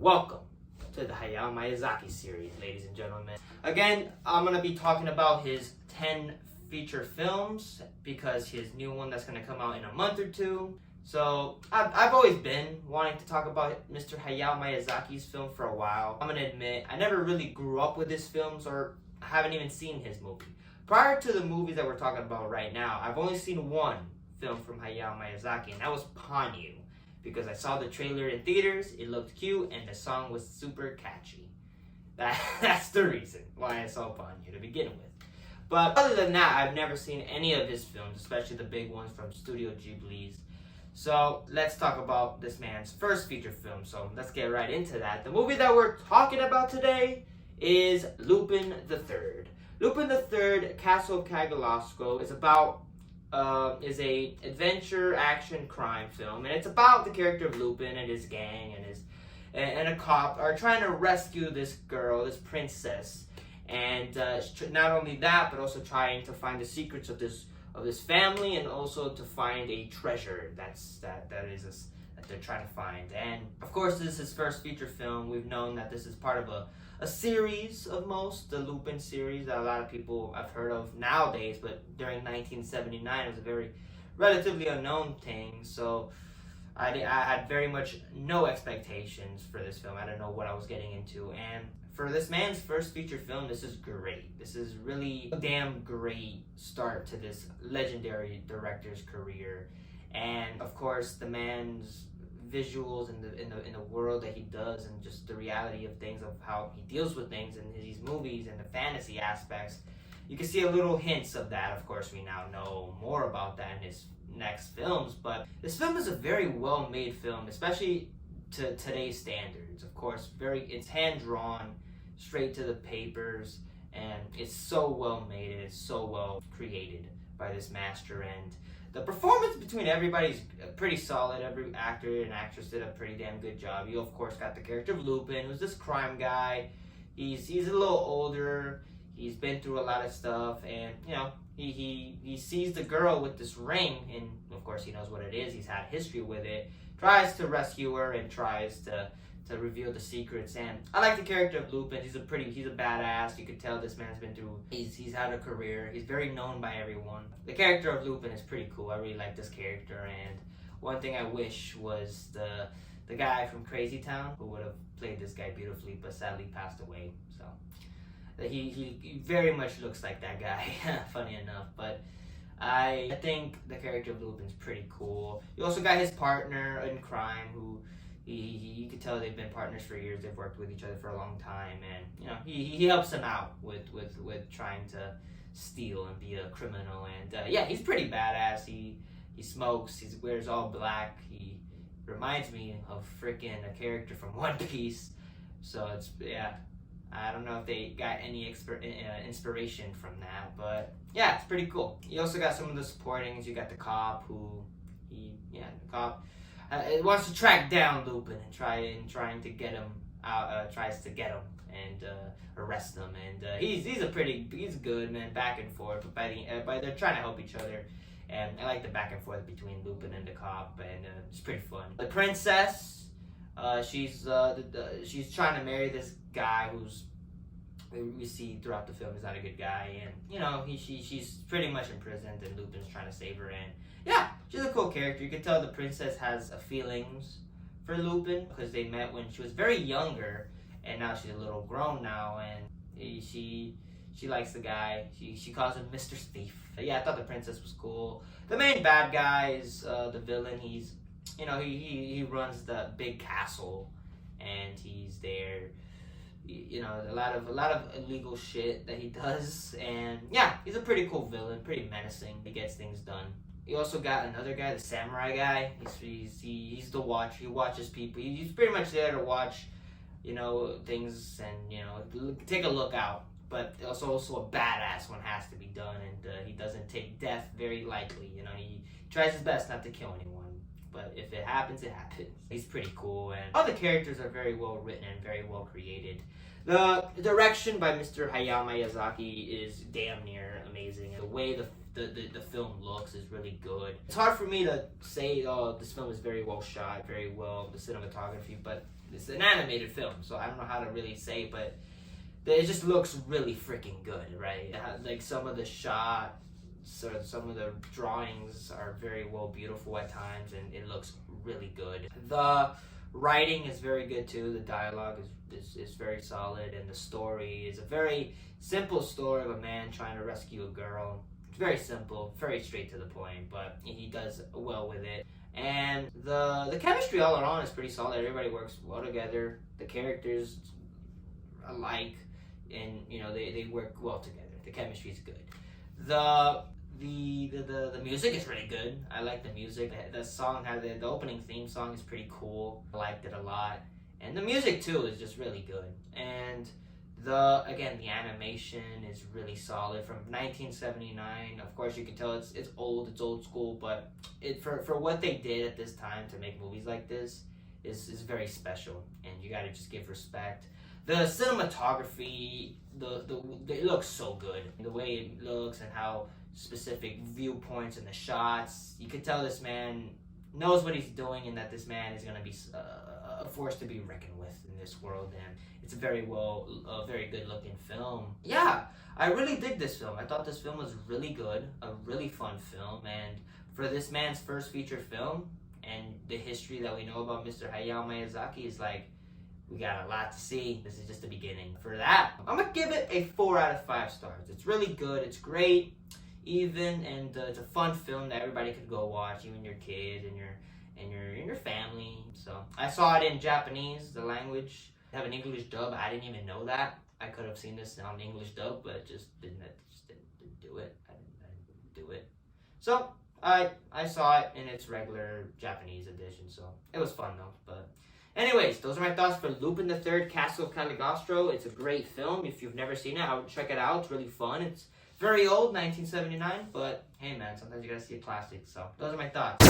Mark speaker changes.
Speaker 1: Welcome to the Hayao Miyazaki series, ladies and gentlemen. Again, I'm going to be talking about his 10 feature films because his new one that's going to come out in a month or two. So, I've always been wanting to talk about Mr. Hayao Miyazaki's film for a while. I'm going to admit, I never really grew up with his films or haven't even seen his movie. Prior to the movies that we're talking about right now, I've only seen one film from Hayao Miyazaki, and that was Ponyo. Because I saw the trailer in theaters, it looked cute, and the song was super catchy. That's the reason why I saw Ponyo to begin with. But other than that, I've never seen any of his films, especially the big ones from Studio Ghibli's. So let's talk about this man's first feature film. So let's get right into that. The movie that we're talking about today is Lupin the Third. Lupin the Third, Castle of Cagliostro is a adventure action crime film, and it's about the character of Lupin and his gang and a cop are trying to rescue this girl, this princess, and not only that, but also trying to find the secrets of this family, and also to find a treasure that they're trying to find. And of course, this is his first feature film. We've known that this is part of a series of the Lupin series that a lot of people have heard of nowadays, but during 1979 it was a very relatively unknown thing. So I had very much no expectations for this film. I didn't know what I was getting into, and for this man's first feature film, this is great. This is really a damn great start to this legendary director's career. And of course, the man's visuals in the world that he does, and just the reality of things, of how he deals with things in these movies and the fantasy aspects, you can see a little hints of that. Of course, we now know more about that in his next films, but this film is a very well made film, especially to today's standards. Of course, it's hand drawn straight to the papers, and it's so well made, and it's so well created by this master. And the performance between everybody's pretty solid. Every actor and actress did a pretty damn good job. You, of course, got the character of Lupin, who's this crime guy. He's a little older. He's been through a lot of stuff, and he sees the girl with this ring, and of course he knows what it is. He's had history with it. Tries to rescue her and tries to reveal the secrets. And I like the character of Lupin. He's a badass. You could tell this man's been through, he's had a career. He's very known by everyone. The character of Lupin is pretty cool. I really like this character, and one thing I wish was the guy from Crazy Town, who would have played this guy beautifully, but sadly passed away. So he very much looks like that guy, funny enough. But I think the character of Lupin's pretty cool. You also got his partner in crime, who you could tell they've been partners for years. They've worked with each other for a long time, and he helps him out with trying to steal and be a criminal. And he's pretty badass. He smokes. He wears all black. He reminds me of freaking a character from One Piece. So I don't know if they got any inspiration from that, but it's pretty cool. You also got some of the supportings. You got the cop the cop wants to track down Lupin and trying to get him out. Tries to get him and arrest him. And he's good, man. Back and forth, but they're trying to help each other. And I like the back and forth between Lupin and the cop, and it's pretty fun. The princess, she's trying to marry this guy who's, we see throughout the film, is not a good guy, and she's pretty much imprisoned, and Lupin's trying to save her. And she's a cool character. You can tell the princess has feelings for Lupin because they met when she was very younger, and now she's a little grown now, and she likes the guy. She calls him Mr. Thief. I thought the princess was cool. The main bad guy is the villain. He's he runs the big castle, and he's there. A lot of illegal shit that he does, and he's a pretty cool villain, pretty menacing. He gets things done. You also got another guy, the samurai guy. He's the watch. He watches people. He's pretty much there to watch, things, and take a look out. But also a badass one has to be done, and he doesn't take death very lightly. He tries his best not to kill anyone. But if it happens, it happens. He's pretty cool, and all the characters are very well written and very well created. The direction by Mr. Hayao Miyazaki is damn near amazing. The way the film looks is really good. It's hard for me to say, oh, this film is very well shot, very well, the cinematography, but it's an animated film, so I don't know how to really say, but it just looks really freaking good, right? Like some of the shots, so some of the drawings are very well beautiful at times, and it looks really good. The writing is very good too. The dialogue is very solid, and the story is a very simple story of a man trying to rescue a girl. It's very simple, very straight to the point, but he does well with it. And the chemistry all around is pretty solid. Everybody works well together. The characters alike, and they work well together. The chemistry is good. The music is really good. I like the music. The song has the opening theme song is pretty cool. I liked it a lot, and the music too is just really good. And the animation is really solid from 1979. Of course, you can tell it's old school, but for what they did at this time to make movies like this is very special, and you got to just give respect. The cinematography, it looks so good. The way it looks and how specific viewpoints and the shots, you could tell this man knows what he's doing, and that this man is going to be a force to be reckoned with in this world. And it's a very good looking film. Yeah, I really dig this film. I thought this film was really good, a really fun film, and for this man's first feature film and the history that we know about Mr. Hayao Miyazaki is like, we got a lot to see. This is just the beginning. For that, I'm gonna give it a 4 out of 5 stars. It's really good. It's great, even, and it's a fun film that everybody could go watch, even your kids and your family. So I saw it in Japanese, the language. They have an English dub. I didn't even know that. I could have seen this on the English dub, but just didn't do it. I didn't do it. So I saw it in its regular Japanese edition. So it was fun though. But anyways, those are my thoughts for Lupin the Third, Castle of Cagliostro. It's a great film. If you've never seen it, I would check it out. It's really fun. It's very old, 1979, but hey man, sometimes you gotta see a classic. So those are my thoughts.